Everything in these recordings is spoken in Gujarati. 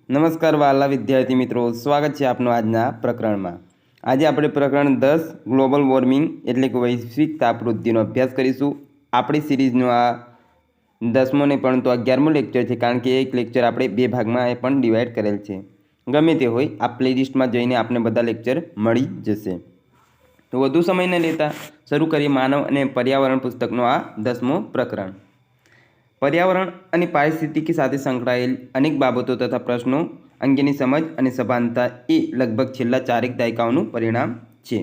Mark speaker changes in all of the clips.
Speaker 1: નમસ્કાર વાલા વિદ્યાર્થી મિત્રો, સ્વાગત છે આપનું આજના પ્રકરણમાં। આજે આપણે પ્રકરણ 10 ગ્લોબલ વોર્મિંગ એટલે કે વૈશ્વિક તાપવૃદ્ધિનો અભ્યાસ કરીશું। આપણી સિરીઝનો આ 10મો નહીં પરંતુ 11મો લેક્ચર છે, કારણ કે એક લેક્ચર આપણે બે ભાગમાં એ પણ ડિવાઈડ કરેલ છે। ગમે તે હોય, આ પ્લેલિસ્ટમાં જઈને આપણે બધા લેક્ચર મળી જશે। તો વધુ સમય ન લેતા શરૂ કરીએ માનવ અને પર્યાવરણ પુસ્તકનો આ 10મો પ્રકરણ। पर्यावरण અને પારિસ્થિતિકી સાથે સંકળાયેલ અનેક બાબતો તથા પ્રશ્નો અંગેની સમજ અને સભાનતા એ લગભગ છેલ્લા 4 દાયકાઓનું પરિણામ છે।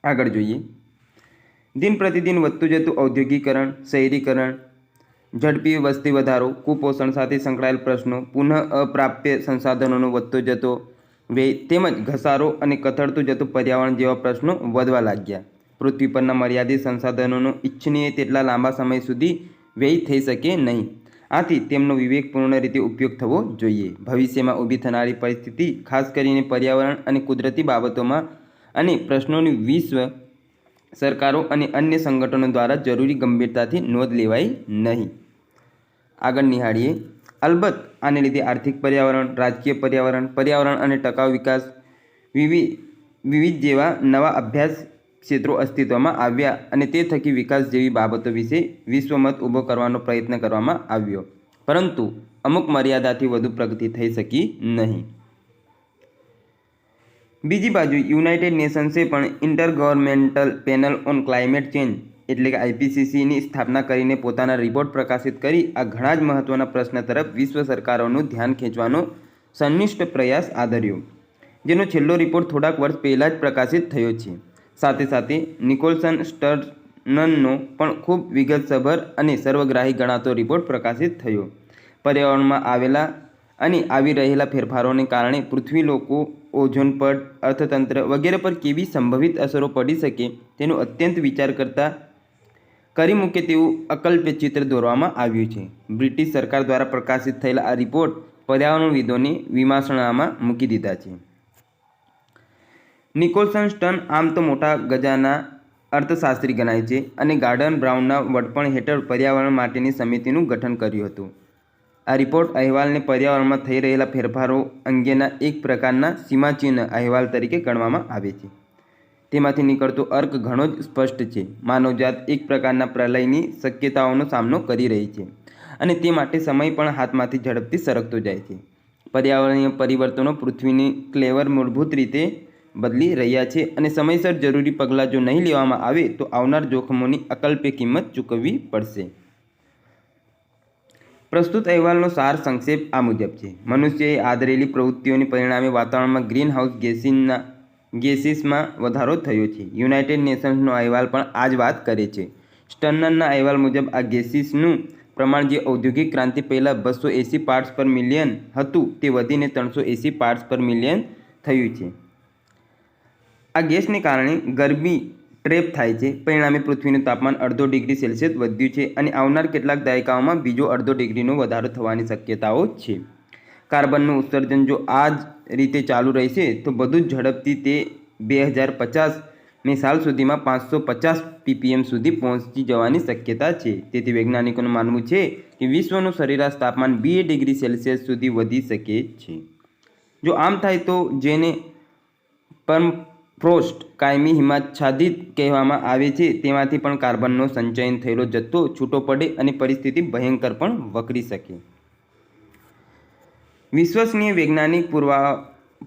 Speaker 1: આગળ જોઈએ। દિન પ્રતિદિન વધતું જતું ઔદ્યોગિકરણ, શહેરીકરણ, ઝડપી વસ્તી વધારો, કુપોષણ સાથે સંકળાયેલ પ્રશ્નો, પુનઃ અપ્રાપ્ય સંસાધનોનો વધતો જતો વ્યય તેમજ ઘસારો અને કથળતું જતું પર્યાવરણ જેવા પ્રશ્નો વધવા લાગ્યા। પૃથ્વી પરના મર્યાદિત સંસાધનોનો ઇચ્છનીય તેટલા લાંબા સમય સુધી વ્યય થઈ શકે નહીં, આથી તેમનો વિવેકપૂર્ણ રીતે ઉપયોગ થવો જોઈએ। ભવિષ્યમાં ઊભી થનારી પરિસ્થિતિ, ખાસ કરીને પર્યાવરણ અને કુદરતી બાબતોમાં અને પ્રશ્નોની વિશ્વ સરકારો અને અન્ય સંગઠનો દ્વારા જરૂરી ગંભીરતાથી નોંધ લેવાય નહીં। આગળ નિહાળીએ। અલબત્ત આને લીધે આર્થિક પર્યાવરણ, રાજકીય પર્યાવરણ, પર્યાવરણ અને ટકાઉ વિકાસ વિવિધ જેવા નવા અભ્યાસ ક્ષેત્રો અસ્તિત્વમાં આવ્યા અને તે થકી વિકાસ જેવી બાબતો વિશે વિશ્વમત ઊભો કરવાનો પ્રયત્ન કરવામાં આવ્યો, પરંતુ અમુક મર્યાદાથી વધુ પ્રગતિ થઈ શકી નહીં। બીજી બાજુ યુનાઇટેડ નેશન્સે પણ intergovernmental panel on climate change એટલે કે IPCCની સ્થાપના કરીને પોતાના રિપોર્ટ પ્રકાશિત કરી આ ઘણા જ મહત્ત્વના પ્રશ્ન તરફ વિશ્વ સરકારોનું ધ્યાન ખેંચવાનો સંનિષ્ઠ પ્રયાસ આદર્યો, જેનો છેલ્લો રિપોર્ટ થોડાક વર્ષ પહેલાં જ પ્રકાશિત થયો છે। સાથે સાથે નિકોલસન સ્ટર્નનો પણ ખૂબ વિગતસભર અને સર્વગ્રાહી ગણાતો રિપોર્ટ પ્રકાશિત થયો। પર્યાવરણમાં આવેલા અને આવી રહેલા ફેરફારોને કારણે પૃથ્વી, લોકો, ઓઝોન પડ, અર્થતંત્ર વગેરે પર કેવી સંભવિત અસરો પડી શકે તેનો અત્યંત વિચાર કરતા કરી મૂકે તેવું અકલ્પ્ય ચિત્ર દોરવામાં આવ્યું છે। બ્રિટિશ સરકાર દ્વારા પ્રકાશિત થયેલા આ રિપોર્ટ પર્યાવરણવિદોને વિમર્શણામાં મૂકી દીધા છે। નિકોલસન સ્ટર્ન આમ તો મોટા ગજાના અર્થશાસ્ત્રી ગણાય છે અને ગોર્ડન બ્રાઉનના વડપણ હેઠળ પર્યાવરણ માટેની સમિતિનું ગઠન કર્યું હતું। આ રિપોર્ટ અહેવાલને પર્યાવરણમાં થઈ રહેલા ફેરફારો અંગેના એક પ્રકારના સીમાચિહ્ન અહેવાલ તરીકે ગણવામાં આવે છે। તેમાંથી નીકળતો અર્ક ઘણો જ સ્પષ્ટ છે। માનવજાત એક પ્રકારના પ્રલયની શક્યતાઓનો સામનો કરી રહી છે અને તે માટે સમય પણ હાથમાંથી ઝડપથી સરકતો જાય છે। પર્યાવરણીય પરિવર્તનો પૃથ્વીની ક્લેવર મૂળભૂત રીતે બદલી રહ્યા છે અને સમયસર જરૂરી પગલાં જો નહીં લેવામાં આવે તો આવનાર જોખમોની અકલ્પ્ય કિંમત ચૂકવવી પડશે। પ્રસ્તુત અહેવાલનો સાર સંક્ષેપ આ મુજબ છે। મનુષ્યએ આદરેલી પ્રવૃત્તિઓને પરિણામે વાતાવરણમાં ગ્રીનહાઉસ ગેસીસમાં વધારો થયો છે। યુનાઇટેડ નેશન્સનો અહેવાલ પણ આ જ વાત કરે છે। સ્ટર્નના અહેવાલ મુજબ આ ગેસીસનું પ્રમાણ જે ઔદ્યોગિક ક્રાંતિ પહેલાં 280 પાર્ટ્સ પર મિલિયન હતું તે વધીને 380 પાર્ટ્સ પર મિલિયન થયું છે। આ ગેસને કારણે ગરમી ટ્રેપ થાય છે, પરિણામે પૃથ્વીનું તાપમાન 0.5 ડિગ્રી સેલ્સિયસ વધ્યું છે અને આવનાર કેટલાક દાયકાઓમાં બીજો 0.5 ડિગ્રીનો વધારો થવાની શક્યતાઓ છે। કાર્બનનું ઉત્સર્જન જો આ જ રીતે ચાલુ રહેશે તો બધું જ ઝડપથી તે 2050ની સાલ સુધીમાં 550 ppm સુધી પહોંચી જવાની શક્યતા છે। તેથી વૈજ્ઞાનિકોનું માનવું છે કે વિશ્વનું સરેરાશ તાપમાન 2 ડિગ્રી સેલ્સિયસ સુધી વધી શકે છે। જો આમ થાય તો જેને પરમફ્રોસ્ટ કાયમી હિમાચ્છાદિત કહેવામાં આવે છે તેમાંથી પણ કાર્બનનો સંચયન થયેલો જથ્થો છૂટો પડે અને પરિસ્થિતિ ભયંકર પણ વકરી શકે। વિશ્વસનીય વૈજ્ઞાનિક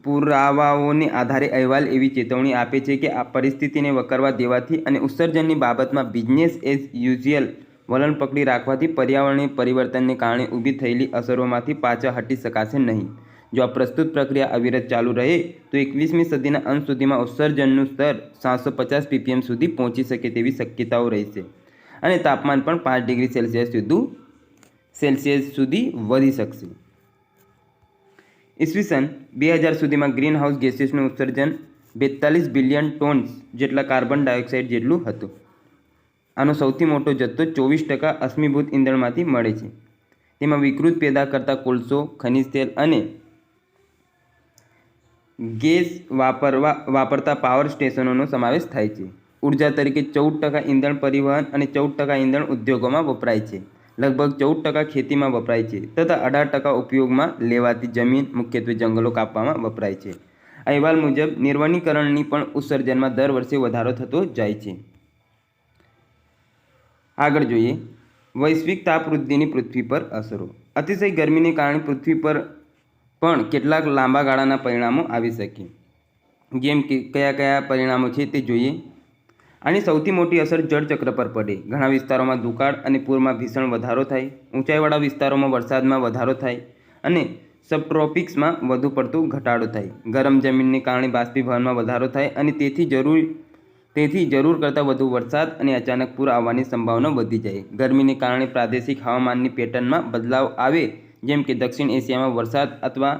Speaker 1: પુરાવાઓને આધારે અહેવાલ એવી ચેતવણી આપે છે કે આ પરિસ્થિતિને વકરવા દેવાથી અને ઉત્સર્જનની બાબતમાં બિઝનેસ એઝ યુઝ્યુઅલ વલણ પકડી રાખવાથી પર્યાવરણીય પરિવર્તનને કારણે ઊભી થયેલી અસરોમાંથી પાછા હટી શકાશે નહીં। જો આ પ્રસ્તુત પ્રક્રિયા અવિરત ચાલુ રહે તો 21મી સદીના અંત સુધીમાં ઉત્સર્જનનું સ્તર 750 ppm સુધી પહોંચી શકે તેવી શક્યતાઓ રહેશે અને તાપમાન પણ 5 ડિગ્રી સેલ્સિયસ સુધી વધી શકશે। ઈસવીસન 2000 સુધીમાં ગ્રીનહાઉસ ગેસીસનું ઉત્સર્જન 42 બિલિયન ટોન્સ જેટલા કાર્બન ડાયોક્સાઇડ જેટલું હતું। આનો સૌથી મોટો જથ્થો 24% અશ્મિભૂત ઇંધણમાંથી મળે છે। તેમાં વિકૃત પેદા કરતા કોલસો, ખનિજ તેલ અને ગેસ વાપરતા પાવર સ્ટેશનોનો સમાવેશ થાય છે। ઉર્જા તરીકે 14% ઇંધણ પરિવહન અને 14% ઇંધણ ઉદ્યોગોમાં વપરાય છે। લગભગ 14% ખેતીમાં વપરાય છે તથા 18% ઉપયોગમાં લેવાતી જમીન મુખ્યત્વે જંગલો કાપવામાં વપરાય છે. અહેવાલ મુજબ નિર્વનીકરણની પણ ઉત્સર્જનમાં દર વર્ષે વધારો થતો જાય છે. આગળ જોઈએ વૈશ્વિક તાપવૃદ્ધિની પૃથ્વી પર અસરો. અતિશય ગરમીને કારણે પૃથ્વી પર પણ કેટલાક લાંબા ગાળાના પરિણામો આવી શકે. જેમ કે કયા પરિણામો છે તે જોઈએ. આની સૌથી મોટી અસર જળચક્ર પર પડે. ઘણા વિસ્તારોમાં દુકાળ અને પૂરમાં ભીષણ વધારો થાય. ઊંચાઈવાળા વિસ્તારોમાં વરસાદમાં વધારો થાય અને સબટ્રોપિક્સમાં વધુ પડતો ઘટાડો થાય. ગરમ જમીનને કારણે બાષ્પીભવનમાં વધારો થાય અને તેથી જરૂર કરતાં વધુ વરસાદ અને અચાનક પૂર આવવાની સંભાવના વધી જાય. ગરમીને કારણે પ્રાદેશિક હવામાનની પેટર્નમાં બદલાવ આવે, જેમ કે દક્ષિણ એશિયામાં વરસાદ અથવા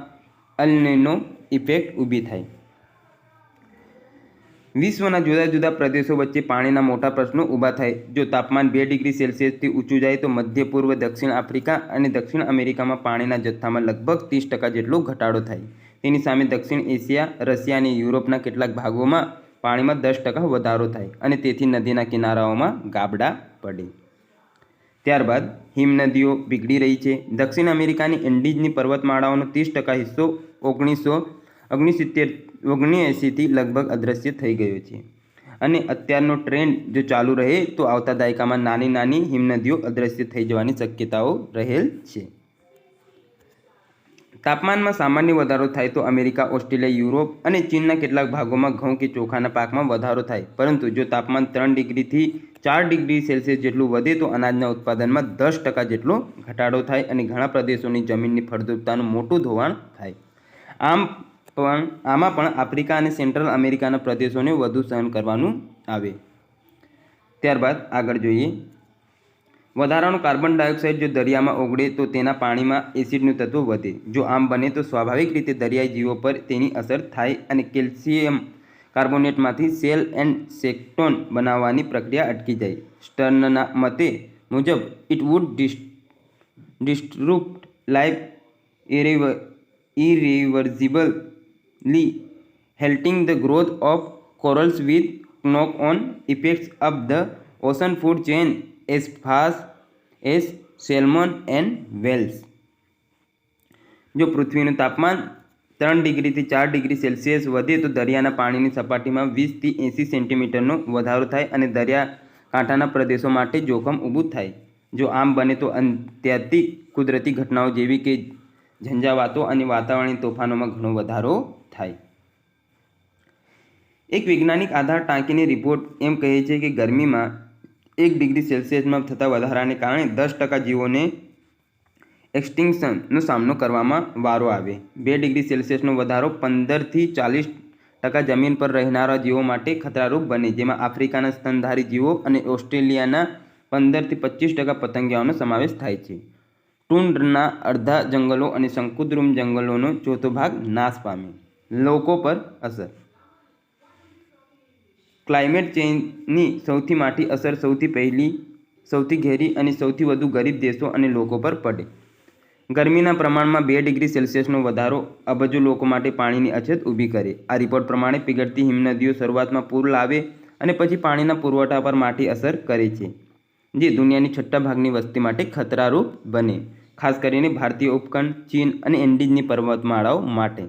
Speaker 1: અલ નીનો ઇફેક્ટ ઊભી થાય. વિશ્વના જુદા જુદા પ્રદેશો વચ્ચે પાણીના મોટા પ્રશ્નો ઊભા થાય. જો તાપમાન 2 ડિગ્રી સેલ્સિયસથી ઊંચું જાય તો મધ્ય પૂર્વ, દક્ષિણ આફ્રિકા અને દક્ષિણ અમેરિકામાં પાણીના જથ્થામાં લગભગ 30% જેટલો ઘટાડો થાય. તેની સામે દક્ષિણ એશિયા, રશિયા અને યુરોપના કેટલાક ભાગોમાં પાણીમાં 10% વધારો થાય અને તેથી નદીના કિનારાઓમાં ગાબડા પડે. ત્યારબાદ હિમનદીઓ પીગળી રહી છે. દક્ષિણ અમેરિકાની એન્ડીઝની પર્વતમાળાઓનો 30% હિસ્સો 1979થી લગભગ અદૃશ્ય થઈ ગયો છે અને અત્યારનો ટ્રેન્ડ જો ચાલુ રહે તો આવતા દાયકામાં નાની નાની હિમનદીઓ અદૃશ્ય થઈ જવાની શક્યતાઓ રહેલ છે. તાપમાનમાં સામાન્ય વધારો થાય તો અમેરિકા, ઓસ્ટ્રેલિયા, યુરોપ અને ચીનના કેટલાક ભાગોમાં ઘઉં કે ચોખાના પાકમાં વધારો થાય. પરંતુ જો તાપમાન 3 ડિગ્રીથી 4 ડિગ્રી સેલ્સિયસ જેટલું વધે તો અનાજના ઉત્પાદનમાં 10% જેટલો ઘટાડો થાય અને ઘણા પ્રદેશોની જમીનની ફળદ્રુપતાનું મોટું ધોવાણ થાય. આમાં પણ આફ્રિકા અને સેન્ટ્રલ અમેરિકાના પ્રદેશોને વધુ સહન કરવાનું આવે. ત્યારબાદ આગળ જોઈએ વધારાનું કાર્બન ડાયોક્સાઇડ. જો દરિયામાં ઓગળે તો તેના પાણીમાં એસિડનું તત્વ વધે. જો આમ બને તો સ્વાભાવિક રીતે દરિયાઈ જીવો પર તેની અસર થાય અને કેલ્શિયમ કાર્બોનેટમાંથી સેલ એન્ડ સેક્ટોન બનાવવાની પ્રક્રિયા અટકી જાય. સ્ટર્નના મતે મુજબ it would disrupt life irreversibly, halting the growth of corals with knock-on effects up the ocean food chain as far as salmon and whales. જો પૃથ્વીનું તાપમાન 3 ડિગ્રીથી 4 ડિગ્રી સેલ્સિયસ વધે તો દરિયાના પાણીની સપાટીમાં 20થી 80 સેન્ટીમીટરનો વધારો થાય અને દરિયાકાંઠાના પ્રદેશો માટે જોખમ ઊભું થાય. જો આમ બને તો અત્યાધિક કુદરતી ઘટનાઓ જેવી કે ઝંઝાવાતો અને વાતાવરણીય તોફાનોમાં ઘણો વધારો થાય. એક વૈજ્ઞાનિક આધાર ટાંકીને રિપોર્ટ એમ કહે છે કે ગરમીમાં 1 ડિગ્રી સેલ્સિયસમાં થતા વધારાને કારણે 10% જીવોને એક્સટિંક્શનનો સામનો કરવામાં વારો આવે. 2 ડિગ્રી સેલ્સિયસનો વધારો 15થી 40% જમીન પર રહેનારા જીવો માટે ખતરારૂપ બને, જેમાં આફ્રિકાના સ્તનધારી જીવો અને ઓસ્ટ્રેલિયાના 15થી 25% પતંગિયાઓનો સમાવેશ થાય છે. ટુન્ડ્રના અડધા જંગલો અને શંકુદ્રુમ જંગલોનો ચોથો ભાગ નાશ પામે. લોકો પર અસર. ક્લાઇમેટ ચેન્જની સૌથી માઠી અસર સૌથી ઘેરી અને સૌથી વધુ ગરીબ દેશો અને લોકો પર પડે. ગરમીના પ્રમાણમાં 2 ડિગ્રી સેલ્સિયસનો વધારો અબજો લોકો માટે પાણીની અછત ઊભી કરે. આ રિપોર્ટ પ્રમાણે પીગળતી હિમનદીઓ શરૂઆતમાં પૂર લાવે અને પછી પાણીના પુરવઠા પર માઠી અસર કરે છે, જે દુનિયાની 6 ભાગની વસ્તી માટે ખતરારૂપ બને, ખાસ કરીને ભારતીય ઉપખંડ, ચીન અને એન્ડીઝની પર્વતમાળાઓ માટે.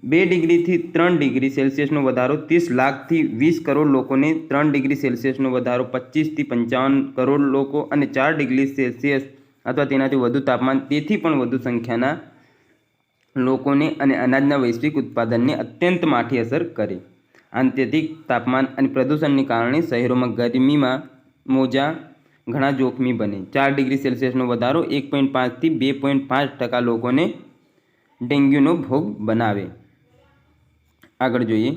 Speaker 1: 2 ડિગ્રીથી 3 ડિગ્રી સેલ્સિયસનો વધારો 30 લાખથી 20 કરોડ લોકોને, 3 ડિગ્રી સેલ્સિયસનો વધારો 25થી 55 કરોડ લોકો અને 4 ડિગ્રી સેલ્સિયસ અથવા તેનાથી વધુ તાપમાન તેથી પણ વધુ સંખ્યાના લોકોને અને અનાજના વૈશ્વિક ઉત્પાદનને અત્યંત માઠી અસર કરે. અત્યધિક તાપમાન અને પ્રદૂષણને કારણે શહેરોમાં ગરમીમાં મોજા ઘણા જોખમી બને. 4 ડિગ્રી સેલ્સિયસનો વધારો 1.5થી 2.5% લોકોને ડેન્ગ્યુનો ભોગ બનાવે. આગળ જોઈએ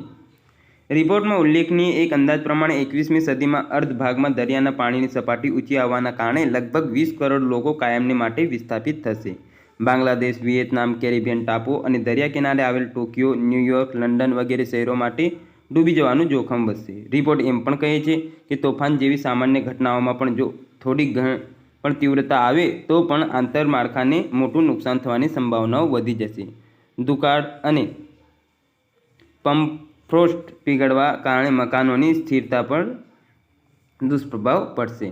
Speaker 1: રિપોર્ટમાં ઉલ્લેખનીય એક અંદાજ પ્રમાણે 21મી સદીમાં અર્ધ ભાગમાં દરિયાના પાણીની સપાટી ઊંચી આવવાના કારણે લગભગ 20 કરોડ લોકો કાયમને માટે વિસ્થાપિત થશે. બાંગ્લાદેશ, વિયેતનામ, કેરેબિયન ટાપુઓ અને દરિયા કિનારે આવેલ ટોક્યો, ન્યૂયોર્ક, લંડન વગેરે શહેરો માટે ડૂબી જવાનું જોખમ વધશે. રિપોર્ટ એમ પણ કહે છે કે તોફાન જેવી સામાન્ય ઘટનાઓમાં પણ જો થોડી પણ તીવ્રતા આવે તો પણ આંતરમાળખાને મોટું નુકસાન થવાની સંભાવનાઓ વધી જશે. દુકાળ અને પર્મફ્રોસ્ટ પીગળવા કારણે મકાનોની સ્થિરતા પર દુષ્પ્રભાવ પડશે.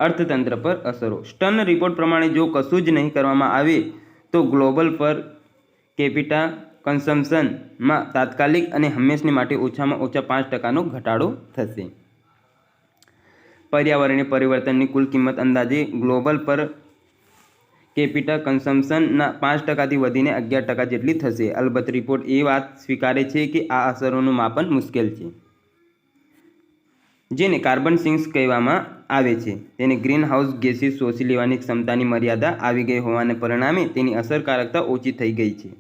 Speaker 1: અર્થતંત્ર પર અસરો. સ્ટર્ન રિપોર્ટ પ્રમાણે જો કશું જ નહીં કરવામાં આવે તો ગ્લોબલ પર કેપિટા કન્ઝમ્પશનમાં તાત્કાલિક અને હંમેશને માટે ઓછામાં ઓછા 5%નો ઘટાડો થશે. પર્યાવરણીય પરિવર્તનની કુલ કિંમત અંદાજે ગ્લોબલ પર કેપિટા કન્ઝમ્પશનના 5%થી વધીને 11% જેટલી થશે. અલબત્ત રિપોર્ટ એ વાત સ્વીકારે છે કે આ અસરોનું માપન મુશ્કેલ છે, જેને કાર્બન સિંક્સ કહેવામાં આવે છે. તેને ગ્રીનહાઉસ ગેસીસ શોષી લેવાની ક્ષમતાની મર્યાદા આવી ગઈ હોવાને પરિણામે તેની અસરકારકતા ઓછી થઈ ગઈ છે.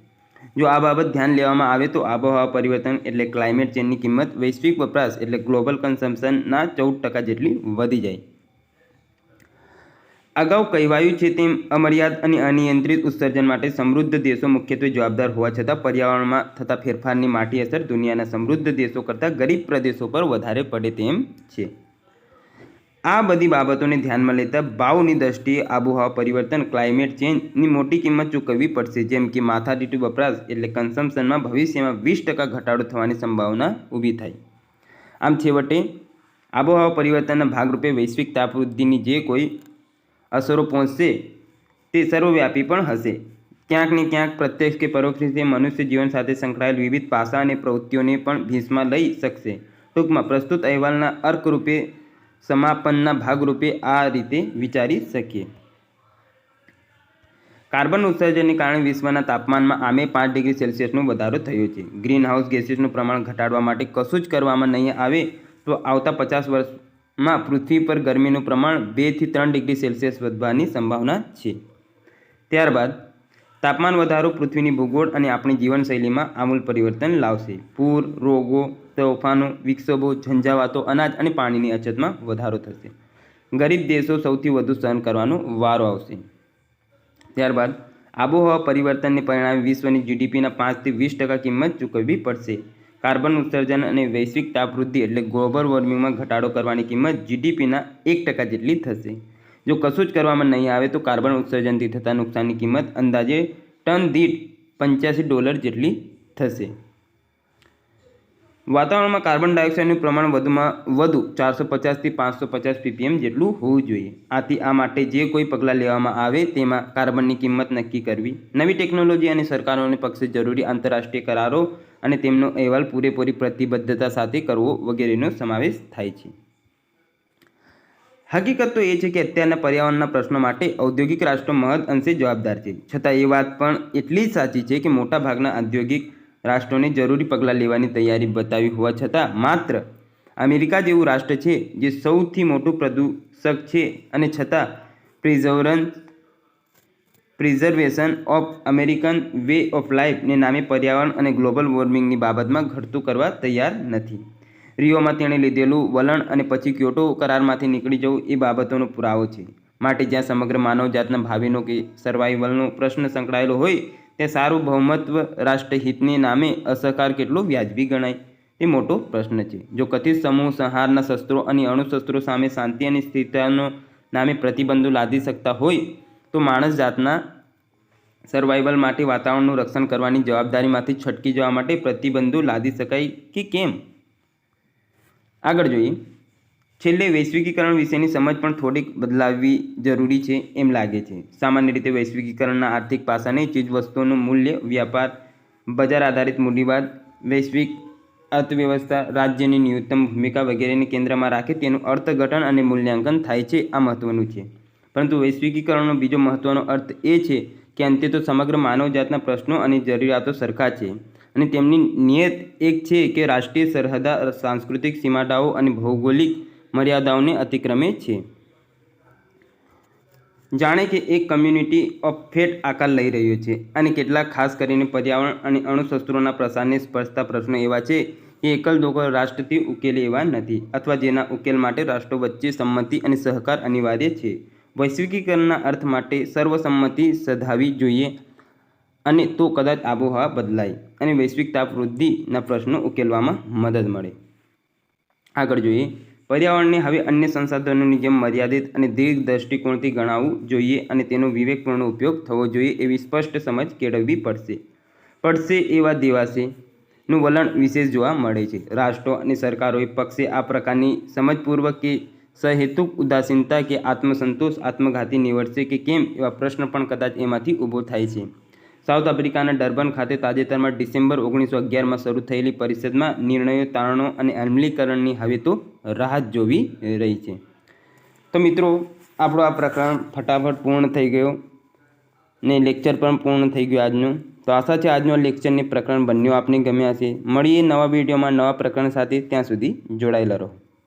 Speaker 1: જો આ બાબત ધ્યાન લેવામાં આવે તો આબોહવા પરિવર્તન એટલે ક્લાઇમેટ ચેન્જની કિંમત વૈશ્વિક વપરાશ એટલે ગ્લોબલ કન્ઝમ્પશનના 14% જેટલી વધી જાય. અગાઉ કહેવાયું છે તેમ અમર્યાદ અને અનિયંત્રિત ઉત્સર્જન માટે સમૃદ્ધ દેશો મુખ્યત્વે જવાબદાર હોવા છતાં પર્યાવરણમાં થતા ફેરફારની માઠી અસર દુનિયાના સમૃદ્ધ દેશો કરતાં ગરીબ પ્રદેશો પર વધારે પડે તેમ છે. આ બધી બાબતોને ધ્યાનમાં લેતા ભાવની દ્રષ્ટિએ આબોહવા પરિવર્તન ક્લાઇમેટ ચેન્જની મોટી કિંમત ચૂકવવી પડશે, જેમ કે માથાદીઠ વપરાશ એટલે કન્ઝમ્પશનમાં ભવિષ્યમાં 20% ઘટાડો થવાની સંભાવના ઊભી થાય. આમ છેવટે આબોહવા પરિવર્તનના ભાગરૂપે વૈશ્વિક તાપવૃદ્ધિની જે કોઈ અસરો પહોંચશે તે સર્વવ્યાપી પણ હશે. ક્યાંક ને ક્યાંક પ્રત્યક્ષ કે પરોક્ષ રીતે મનુષ્ય જીવન સાથે સંકળાયેલ વિવિધ પાસા અને પ્રવૃત્તિઓને પણ ભીંસમાં લઈ શકશે. ટૂંકમાં પ્રસ્તુત અહેવાલના અર્કરૂપે સમાપનના ભાગરૂપે આ રીતે વિચારી શકીએ. કાર્બન ઉત્સર્જનને કારણે વિશ્વના તાપમાનમાં આમે 5 ડિગ્રી સેલ્સિયસનો વધારો થયો છે. ગ્રીનહાઉસ ગેસીસનું પ્રમાણ ઘટાડવા માટે કશું જ કરવામાં નહીં આવે તો આવતા 50 વર્ષમાં પૃથ્વી પર ગરમીનું પ્રમાણ 2 થી 3 ડિગ્રી સેલ્સિયસ વધવાની સંભાવના છે. ત્યારબાદ તાપમાન વધારો પૃથ્વીની ભૂગોળ અને આપણી જીવનશૈલીમાં આમૂલ પરિવર્તન લાવશે. પૂર, રોગો, તોફાનો, વિક્ષોભો, ઝંઝાવાતો, અનાજ અને પાણીની અછતમાં વધારો થશે. ગરીબ દેશો સૌથી વધુ સહન કરવાનો વારો આવશે. ત્યારબાદ આબોહવા પરિવર્તનને પરિણામે વિશ્વની જીડીપીના 5 થી 20% કિંમત ચૂકવવી પડશે. કાર્બન ઉત્સર્જન અને વૈશ્વિક તાપવૃદ્ધિ એટલે ગ્લોબલ વોર્મિંગમાં ઘટાડો કરવાની કિંમત જીડીપીના 1% જેટલી થશે. જો કશું જ કરવામાં નહીં આવે તો કાર્બન ઉત્સર્જનથી થતા નુકસાનની કિંમત અંદાજે ટન દીઠ $85 જેટલી થશે. વાતાવરણમાં કાર્બન ડાયોક્સાઇડનું પ્રમાણ વધુમાં વધુ 450 થી 550 ppm જેટલું હોવું જોઈએ. આથી આ માટે જે કોઈ પગલાં લેવામાં આવે તેમાં કાર્બનની કિંમત નક્કી કરવી, નવી ટેકનોલોજી અને સરકારોને પક્ષે જરૂરી આંતરરાષ્ટ્રીય કરારો અને તેમનો અહેવાલ પૂરેપૂરી પ્રતિબદ્ધતા સાથે કરવો વગેરેનો સમાવેશ થાય છે. હકીકત તો એ છે કે અત્યારના પર્યાવરણના પ્રશ્નો માટે ઔદ્યોગિક રાષ્ટ્રો મહદ અંશે જવાબદાર છે. છતાં એ વાત પણ એટલી જ સાચી છે કે મોટાભાગના ઔદ્યોગિક રાષ્ટ્રોને જરૂરી પગલાં લેવાની તૈયારી બતાવી હોવા છતાં માત્ર અમેરિકા જેવું રાષ્ટ્ર છે જે સૌથી મોટું પ્રદૂષક છે અને છતાં preservation of American way of લાઈફને નામે પર્યાવરણ અને ગ્લોબલ વોર્મિંગની બાબતમાં ઘટતું કરવા તૈયાર નથી. રિયોમાં તેણે લીધેલું વલણ અને પછી ક્યોટો કરારમાંથી નીકળી જવું એ બાબતોનો પુરાવો છે. માટે જ્યાં સમગ્ર માનવજાતના ભાવિનો કે સર્વાઈવલનો પ્રશ્ન સંકળાયેલો હોય ત્યાં સાર્વભૌમત્વ રાષ્ટ્રહિતને નામે અસહકાર કેટલો વ્યાજબી ગણાય તે મોટો પ્રશ્ન છે. જો કથિત સમૂહ સંહારના શસ્ત્રો અને અણુશસ્ત્રો સામે શાંતિ અને સ્થિરતાનો નામે પ્રતિબંધો લાદી શકતા હોય તો માણસ જાતના સર્વાઈવલ માટે વાતાવરણનું રક્ષણ કરવાની જવાબદારીમાંથી છટકી જવા માટે પ્રતિબંધો લાદી શકાય કે કેમ? આગળ જોઈએ. છેલ્લે વૈશ્વિકીકરણ વિશેની સમજ પણ થોડીક બદલાવવી જરૂરી છે એમ લાગે છે. સામાન્ય રીતે વૈશ્વિકીકરણના આર્થિક પાસાને ચીજવસ્તુઓનું મૂલ્ય, વ્યાપાર, બજાર આધારિત મૂડીવાદ, વૈશ્વિક અર્થવ્યવસ્થા, રાજ્યની ન્યૂનતમ ભૂમિકા વગેરેને કેન્દ્રમાં રાખે તેનું અર્થઘટન અને મૂલ્યાંકન થાય છે. આ મહત્ત્વનું છે. પરંતુ વૈશ્વિકીકરણનો બીજો મહત્ત્વનો અર્થ એ છે કે અંતે તો સમગ્ર માનવજાતના પ્રશ્નો અને જરૂરિયાતો સરખા છે અને તેમની નિયત એક છે કે રાષ્ટ્રીય સરહદ, સાંસ્કૃતિક સીમાડાઓ અને ભૌગોલિક મર્યાદાઓને અતિક્રમે છે. જાણે કે એક કમ્યુનિટી ઓફ ફેટ આકાર લઈ રહ્યો છે અને કેટલાક ખાસ કરીને પર્યાવરણ અને અણુશસ્ત્રોના પ્રસારને સ્પર્શતા પ્રશ્નો એવા છે કે એકલ દોકલ રાષ્ટ્રથી ઉકેલે એવા નથી અથવા જેના ઉકેલ માટે રાષ્ટ્રો વચ્ચે સંમતિ અને સહકાર અનિવાર્ય છે. વૈશ્વિકીકરણના અર્થ માટે સર્વસંમતિ સધાવી જોઈએ અને તો કદાચ આબોહવા બદલાય અને વૈશ્વિક તાપવૃદ્ધિના પ્રશ્નો ઉકેલવામાં મદદ મળે. આગળ જોઈએ. પર્યાવરણને હવે અન્ય સંસાધનોની જેમ મર્યાદિત અને દીર્ઘ દ્રષ્ટિકોણથી ગણાવવું જોઈએ અને તેનો વિવેકપૂર્ણ ઉપયોગ થવો જોઈએ એવી સ્પષ્ટ સમજ કેળવવી પડશે એવા દેવાસેનું વલણ વિશેષ જોવા મળે છે. રાષ્ટ્રો અને સરકારોએ પક્ષે આ પ્રકારની સમજપૂર્વક કે સહેતુક ઉદાસીનતા કે આત્મસંતોષ આત્મઘાતી નીવડશે કે કેમ એવા પ્રશ્ન પણ કદાચ એમાંથી ઊભો થાય છે. સાઉથ આફ્રિકાના ડર્બન ખાતે તાજેતરમાં ડિસેમ્બર 1911માં શરૂ થયેલી પરિષદમાં નિર્ણયો, તારણો અને અમલીકરણની હવે તો રાહ જ જોવી રહી છે. તો મિત્રો, આપણું આ પ્રકરણ ફટાફટ પૂર્ણ થઈ ગયો ને લેક્ચર પણ પૂર્ણ થઈ ગયું આજનું. તો આશા છે આજનો લેક્ચરની પ્રકરણ બંને આપને ગમ્યા હશે. મળીએ નવા વિડીયોમાં નવા પ્રકરણ સાથે. ત્યાં સુધી જોડાયેલા રહો.